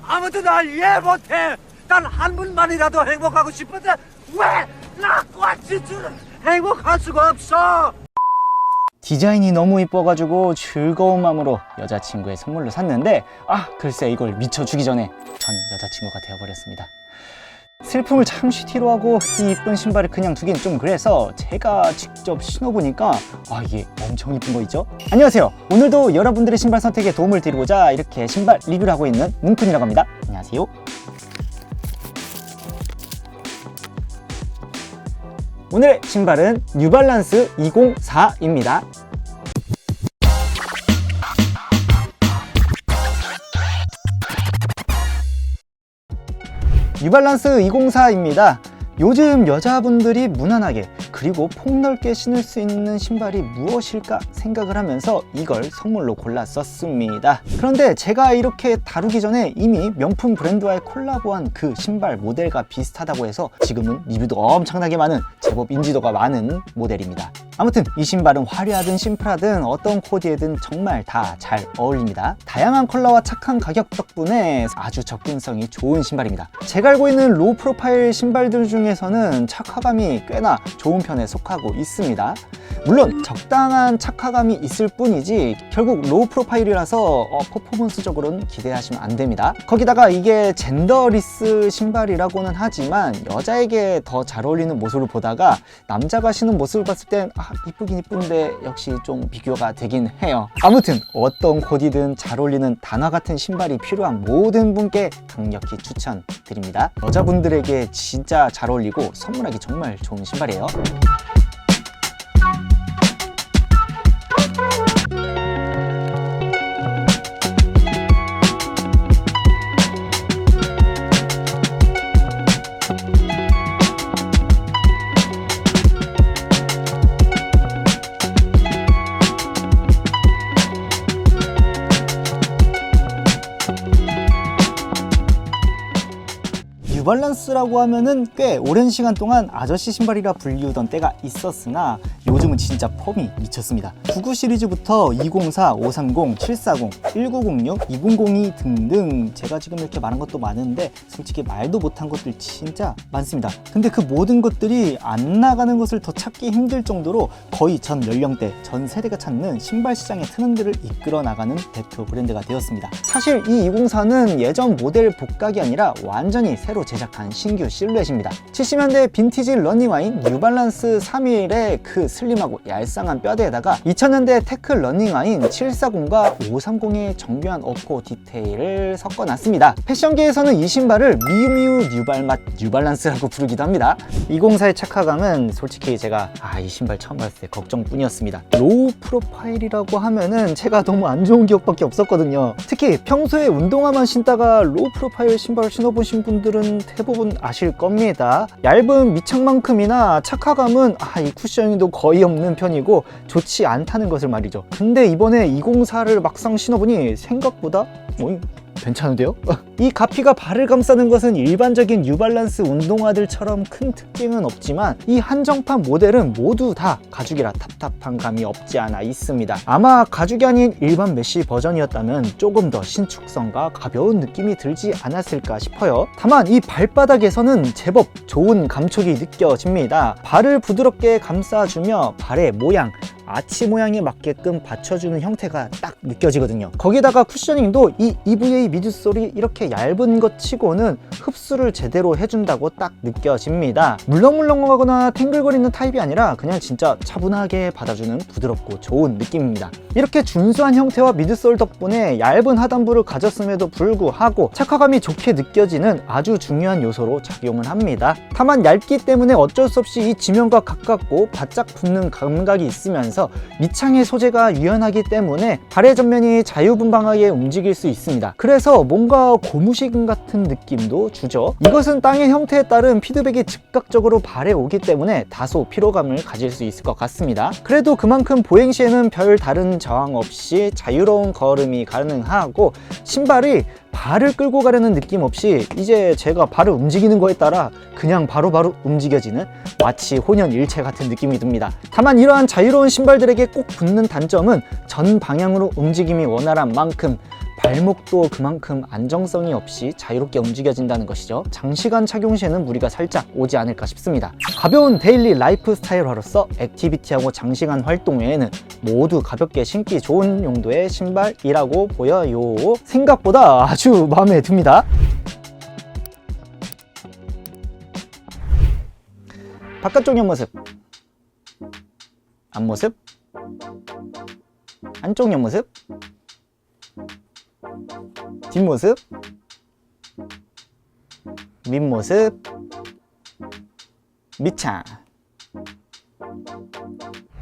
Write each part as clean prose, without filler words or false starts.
아무도 날 이해 못해. 단 한 분만이라도 행복하고 싶은데 왜 나과 지주는 행복할 수가 없어? 디자인이 너무 이뻐가지고 즐거운 마음으로 여자친구의 선물로 샀는데 글쎄 이걸 미쳐 주기 전에 전 여자친구가 되어버렸습니다. 슬픔을 잠시 뒤로 하고 이 이쁜 신발을 그냥 두긴 좀 그래서 제가 직접 신어보니까 이게 엄청 이쁜 거 있죠? 안녕하세요. 오늘도 여러분들의 신발 선택에 도움을 드리고자 이렇게 신발 리뷰를 하고 있는 뭉쿤이라고 합니다. 안녕하세요. 오늘의 신발은 뉴발란스 204입니다. 뉴발란스 204입니다. 요즘 여자분들이 무난하게 그리고 폭넓게 신을 수 있는 신발이 무엇일까 생각을 하면서 이걸 선물로 골랐었습니다. 그런데 제가 이렇게 다루기 전에 이미 명품 브랜드와의 콜라보한 그 신발 모델과 비슷하다고 해서 지금은 리뷰도 엄청나게 많은, 제법 인지도가 많은 모델입니다. 아무튼 이 신발은 화려하든 심플하든 어떤 코디에든 정말 다 잘 어울립니다. 다양한 컬러와 착한 가격 덕분에 아주 접근성이 좋은 신발입니다. 제가 알고 있는 로우 프로파일 신발들 중에서는 착화감이 꽤나 좋은 편에 속하고 있습니다. 물론 적당한 착화감이 있을 뿐이지 결국 로우 프로파일이라서 퍼포먼스적으로는 기대하시면 안 됩니다. 거기다가 이게 젠더리스 신발이라고는 하지만 여자에게 더 잘 어울리는 모습을 보다가 남자가 신은 모습을 봤을 땐 이쁘긴 이쁜데 역시 좀 비교가 되긴 해요. 아무튼 어떤 코디든 잘 어울리는 단화 같은 신발이 필요한 모든 분께 강력히 추천드립니다. 여자분들에게 진짜 잘 어울리고 선물하기 정말 좋은 신발이에요. 뉴발란스라고 하면은 꽤 오랜 시간 동안 아저씨 신발이라 불리우던 때가 있었으나 요즘은 진짜 폼이 미쳤습니다. 99 시리즈부터 204, 530, 740, 1906, 2002 등등 제가 지금 이렇게 말한 것도 많은데 솔직히 말도 못한 것들 진짜 많습니다. 근데 그 모든 것들이 안 나가는 것을 더 찾기 힘들 정도로 거의 전 연령대, 전 세대가 찾는 신발 시장의 트렌드를 이끌어 나가는 대표 브랜드가 되었습니다. 사실 이 204는 예전 모델 복각이 아니라 완전히 새로 제작한 신규 실루엣입니다. 70년대 빈티지 러닝화인 뉴발란스 311의 그 슬림하고 얄쌍한 뼈대에다가 2000년대 테크 러닝화인 740과 530의 정교한 어코 디테일을 섞어놨습니다. 패션계에서는 이 신발을 미우미우 뉴발맛 뉴발란스라고 부르기도 합니다. 204의 착화감은 솔직히 제가 이 신발 처음 봤을 때 걱정뿐이었습니다. 로우 프로파일이라고 하면은 제가 너무 안 좋은 기억밖에 없었거든요. 특히 평소에 운동화만 신다가 로우 프로파일 신발을 신어보신 분들은 대부분 아실 겁니다. 얇은 밑창만큼이나 착화감은 이 쿠셔닝도 거의 없는 편이고 좋지 않다는 것을 말이죠. 근데 이번에 204를 막상 신어보니 생각보다 괜찮은데요? 이 가피가 발을 감싸는 것은 일반적인 뉴발란스 운동화들처럼 큰 특징은 없지만 이 한정판 모델은 모두 다 가죽이라 답답한 감이 없지 않아 있습니다. 아마 가죽이 아닌 일반 메쉬 버전이었다면 조금 더 신축성과 가벼운 느낌이 들지 않았을까 싶어요. 다만 이 발바닥에서는 제법 좋은 감촉이 느껴집니다. 발을 부드럽게 감싸주며 발의 모양, 아치 모양에 맞게끔 받쳐주는 형태가 딱 느껴지거든요. 거기다가 쿠셔닝도 이 EVA 미드솔이 이렇게 얇은 것 치고는 흡수를 제대로 해준다고 딱 느껴집니다. 물렁물렁하거나 탱글거리는 타입이 아니라 그냥 진짜 차분하게 받아주는 부드럽고 좋은 느낌입니다. 이렇게 준수한 형태와 미드솔 덕분에 얇은 하단부를 가졌음에도 불구하고 착화감이 좋게 느껴지는 아주 중요한 요소로 작용을 합니다. 다만 얇기 때문에 어쩔 수 없이 이 지면과 가깝고 바짝 붙는 감각이 있으면서 밑창의 소재가 유연하기 때문에 발의 전면이 자유분방하게 움직일 수 있습니다. 그래서 뭔가 고무신 같은 느낌도 주죠. 이것은 땅의 형태에 따른 피드백이 즉각적으로 발에 오기 때문에 다소 피로감을 가질 수 있을 것 같습니다. 그래도 그만큼 보행 시에는 별 다른 저항 없이 자유로운 걸음이 가능하고 신발이 발을 끌고 가려는 느낌 없이 이제 제가 발을 움직이는 거에 따라 그냥 바로바로 움직여지는 마치 혼연일체 같은 느낌이 듭니다. 다만 이러한 자유로운 신발들에게 꼭 붙는 단점은 전 방향으로 움직임이 원활한 만큼 발목도 그만큼 안정성이 없이 자유롭게 움직여진다는 것이죠. 장시간 착용 시에는 무리가 살짝 오지 않을까 싶습니다. 가벼운 데일리 라이프 스타일화로서 액티비티하고 장시간 활동 외에는 모두 가볍게 신기 좋은 용도의 신발이라고 보여요. 생각보다 아주 마음에 듭니다. 바깥쪽 옆모습, 앞모습, 안쪽 옆모습, 뒷모습, 밑모습, 밑창.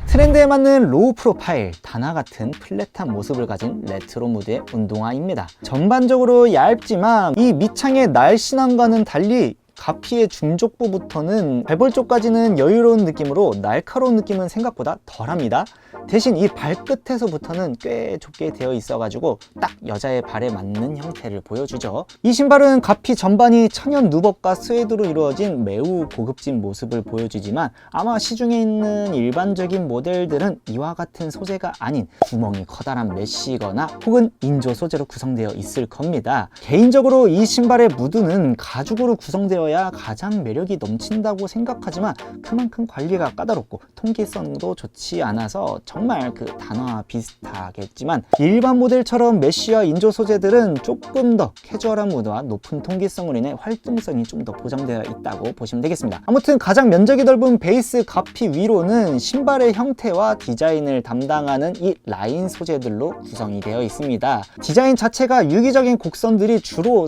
트렌드에 맞는 로우 프로파일, 단화 같은 플랫한 모습을 가진 레트로 무드의 운동화입니다. 전반적으로 얇지만 이 밑창의 날씬함과는 달리 가피의 중족부부터는 발볼 쪽까지는 여유로운 느낌으로 날카로운 느낌은 생각보다 덜합니다. 대신 이 발끝에서부터는 꽤 좁게 되어 있어가지고 딱 여자의 발에 맞는 형태를 보여주죠. 이 신발은 가피 전반이 천연 누벅과 스웨드로 이루어진 매우 고급진 모습을 보여주지만 아마 시중에 있는 일반적인 모델들은 이와 같은 소재가 아닌 구멍이 커다란 메쉬거나 혹은 인조 소재로 구성되어 있을 겁니다. 개인적으로 이 신발의 무드는 가죽으로 구성되어야 가장 매력이 넘친다고 생각하지만 그만큼 관리가 까다롭고 통기성도 좋지 않아서 정말 그 단화 비슷하겠지만 일반 모델처럼 메쉬와 인조 소재들은 조금 더 캐주얼한 무드와 높은 통기성으로 인해 활동성이 좀 더 보장되어 있다고 보시면 되겠습니다. 아무튼 가장 면적이 넓은 베이스 가피 위로는 신발의 형태와 디자인을 담당하는 이 라인 소재들로 구성이 되어 있습니다. 디자인 자체가 유기적인 곡선들이 주로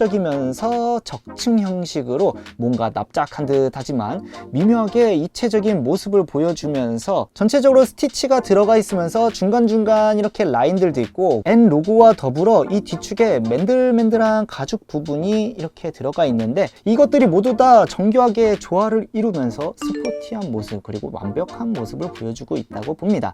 선형적이면서 적층 형식으로 뭔가 납작한 듯 하지만 미묘하게 입체적인 모습을 보여주면서 전체적으로 스티치가 들어가 있으면서 중간중간 이렇게 라인들도 있고 N 로고와 더불어 이 뒤축에 맨들맨들한 가죽 부분이 이렇게 들어가 있는데 이것들이 모두 다 정교하게 조화를 이루면서 스포티한 모습 그리고 완벽한 모습을 보여주고 있다고 봅니다.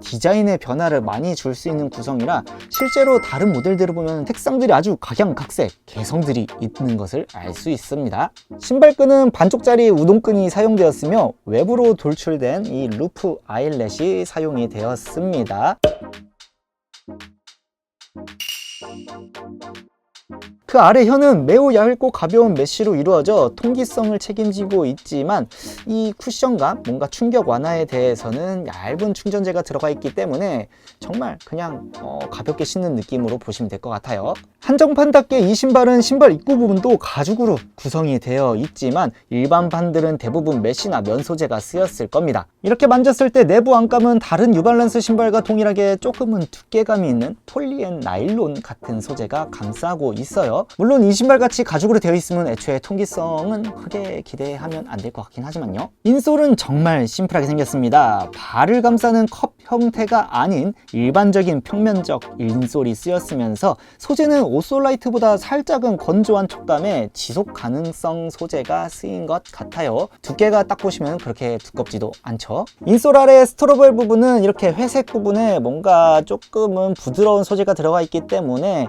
디자인의 변화를 많이 줄 수 있는 구성이라 실제로 다른 모델들을 보면 색상들이 아주 각양각색 개성들이 있는 것을 알 수 있습니다. 신발끈은 반쪽짜리 우동끈이 사용되었으며 외부로 돌출된 이 루프 아일렛이 사용이 되었습니다. 그 아래 혀는 매우 얇고 가벼운 메쉬로 이루어져 통기성을 책임지고 있지만 이 쿠션감, 뭔가 충격 완화에 대해서는 얇은 충전재가 들어가 있기 때문에 정말 그냥 가볍게 신는 느낌으로 보시면 될 것 같아요. 한정판답게 이 신발은 신발 입구 부분도 가죽으로 구성이 되어 있지만 일반 판들은 대부분 메쉬나 면 소재가 쓰였을 겁니다. 이렇게 만졌을 때 내부 안감은 다른 뉴발란스 신발과 동일하게 조금은 두께감이 있는 폴리앤 나일론 같은 소재가 감싸고 있어요. 물론 이 신발같이 가죽으로 되어 있으면 애초에 통기성은 크게 기대하면 안 될 것 같긴 하지만요. 인솔은 정말 심플하게 생겼습니다. 발을 감싸는 컵 형태가 아닌 일반적인 평면적 인솔이 쓰였으면서 소재는 오솔라이트보다 살짝은 건조한 촉감에 지속 가능성 소재가 쓰인 것 같아요. 두께가 딱 보시면 그렇게 두껍지도 않죠. 인솔 아래 스트로벨 부분은 이렇게 회색 부분에 뭔가 조금은 부드러운 소재가 들어가 있기 때문에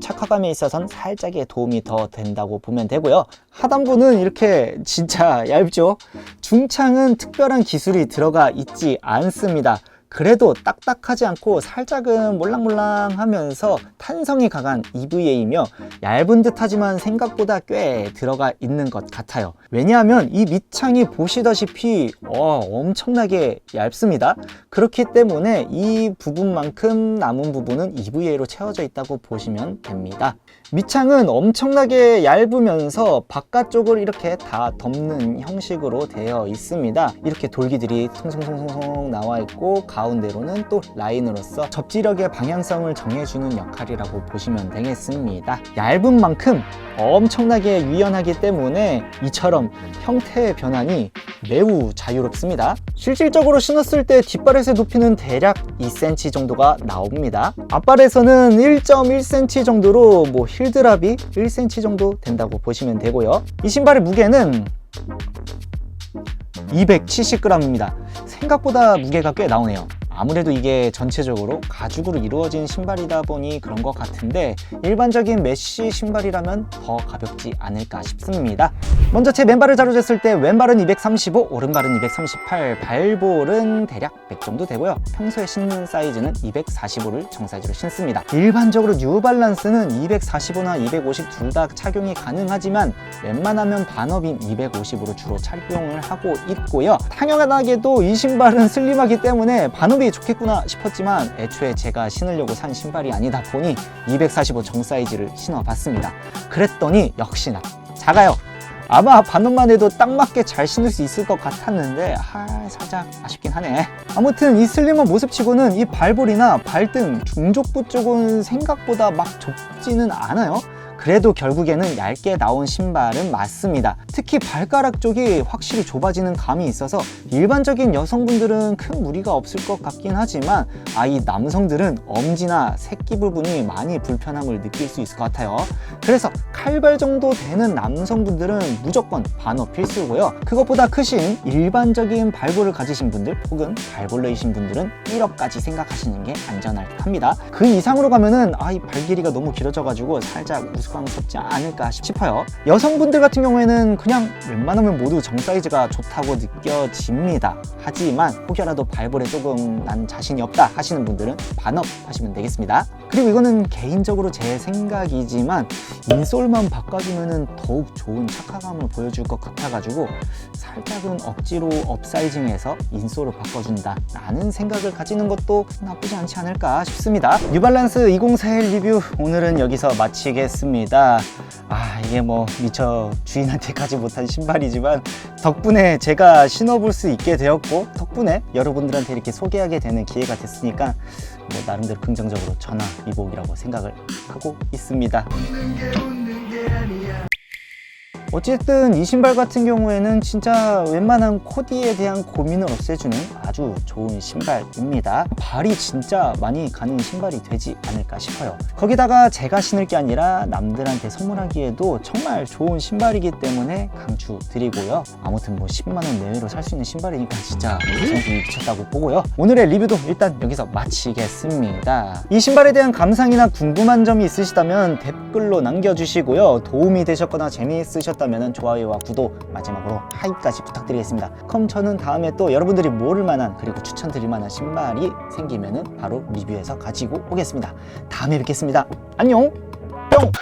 착화감에 있어서는 살짝의 도움이 더 된다고 보면 되고요. 하단부는 이렇게 진짜 얇죠. 중창은 특별한 기술이 들어가 있지 않습니다. 그래도 딱딱하지 않고 살짝은 몰랑몰랑하면서 탄성이 강한 EVA이며 얇은 듯하지만 생각보다 꽤 들어가 있는 것 같아요. 왜냐하면 이 밑창이 보시다시피 엄청나게 얇습니다. 그렇기 때문에 이 부분만큼 남은 부분은 EVA로 채워져 있다고 보시면 됩니다. 밑창은 엄청나게 얇으면서 바깥쪽을 이렇게 다 덮는 형식으로 되어 있습니다. 이렇게 돌기들이 통송송송 나와 있고 가운데로는 또 라인으로서 접지력의 방향성을 정해주는 역할이라고 보시면 되겠습니다. 얇은 만큼 엄청나게 유연하기 때문에 이처럼 형태의 변환이 매우 자유롭습니다. 실질적으로 신었을 때 뒷발에서의 높이는 대략 2cm 정도가 나옵니다. 앞발에서는 1.1cm 정도로 힐드랍이 1cm 정도 된다고 보시면 되고요. 이 신발의 무게는 270g입니다. 생각보다 무게가 꽤 나오네요. 아무래도 이게 전체적으로 가죽으로 이루어진 신발이다 보니 그런 것 같은데 일반적인 메쉬 신발이라면 더 가볍지 않을까 싶습니다. 먼저 제 맨발을 자로 쟀을 때 왼발은 235, 오른발은 238, 발볼은 대략 100 정도 되고요. 평소에 신는 사이즈는 245를 정사이즈로 신습니다. 일반적으로 뉴발란스는 245나 250 둘 다 착용이 가능하지만 웬만하면 반업인 250으로 주로 착용을 하고 있고요. 당연하게도 이 신발은 슬림하기 때문에 반업이 좋겠구나 싶었지만 애초에 제가 신으려고 산 신발이 아니다 보니 245 정사이즈를 신어봤습니다. 그랬더니 역시나 작아요. 아마 반업만 해도 딱 맞게 잘 신을 수 있을 것 같았는데 살짝 아쉽긴 하네. 아무튼 이 슬림한 모습치고는 이 발볼이나 발등 중족부 쪽은 생각보다 막 좁지는 않아요. 그래도 결국에는 얇게 나온 신발은 맞습니다. 특히 발가락 쪽이 확실히 좁아지는 감이 있어서 일반적인 여성분들은 큰 무리가 없을 것 같긴 하지만 이 남성들은 엄지나 새끼 부분이 많이 불편함을 느낄 수 있을 것 같아요. 그래서 칼발 정도 되는 남성분들은 무조건 반업 필수고요. 그것보다 크신 일반적인 발볼을 가지신 분들 혹은 발볼러이신 분들은 1업까지 생각하시는 게 안전할 듯 합니다. 그 이상으로 가면은 이 발 길이가 너무 길어져 가지고 살짝 우스꽝스럽지 않을까 싶어요. 여성분들 같은 경우에는 그냥 웬만하면 모두 정사이즈가 좋다고 느껴집니다. 하지만 혹여라도 발볼에 조금 난 자신이 없다 하시는 분들은 반업 하시면 되겠습니다. 그리고 이거는 개인적으로 제 생각이지만 인솔만 바꿔주면 더욱 좋은 착화감을 보여줄 것 같아가지고 살짝은 억지로 업사이징해서 인솔을 바꿔준다 라는 생각을 가지는 것도 나쁘지 않지 않을까 싶습니다. 뉴발란스 2041 리뷰 오늘은 여기서 마치겠습니다. 이게 뭐 미처 주인한테 가지 못한 신발이지만 덕분에 제가 신어볼 수 있게 되었고 덕분에 여러분들한테 이렇게 소개하게 되는 기회가 됐으니까 뭐 나름대로 긍정적으로 전화위복이라고 생각을 하고 있습니다. 어쨌든 이 신발 같은 경우에는 진짜 웬만한 코디에 대한 고민을 없애주는 아주 좋은 신발입니다. 발이 진짜 많이 가는 신발이 되지 않을까 싶어요. 거기다가 제가 신을 게 아니라 남들한테 선물하기에도 정말 좋은 신발이기 때문에 강추드리고요. 아무튼 뭐 10만원 내외로 살 수 있는 신발이니까 진짜 가성비 미쳤다고 보고요. 오늘의 리뷰도 일단 여기서 마치겠습니다. 이 신발에 대한 감상이나 궁금한 점이 있으시다면 댓글로 남겨주시고요. 도움이 되셨거나 재미있으셨다면 좋아요와 구독, 마지막으로 하이까지 부탁드리겠습니다. 그럼 저는 다음에 또 여러분들이 모를 만한 그리고 추천드릴 만한 신발이 생기면 바로 리뷰해서 가지고 오겠습니다. 다음에 뵙겠습니다. 안녕 뿅.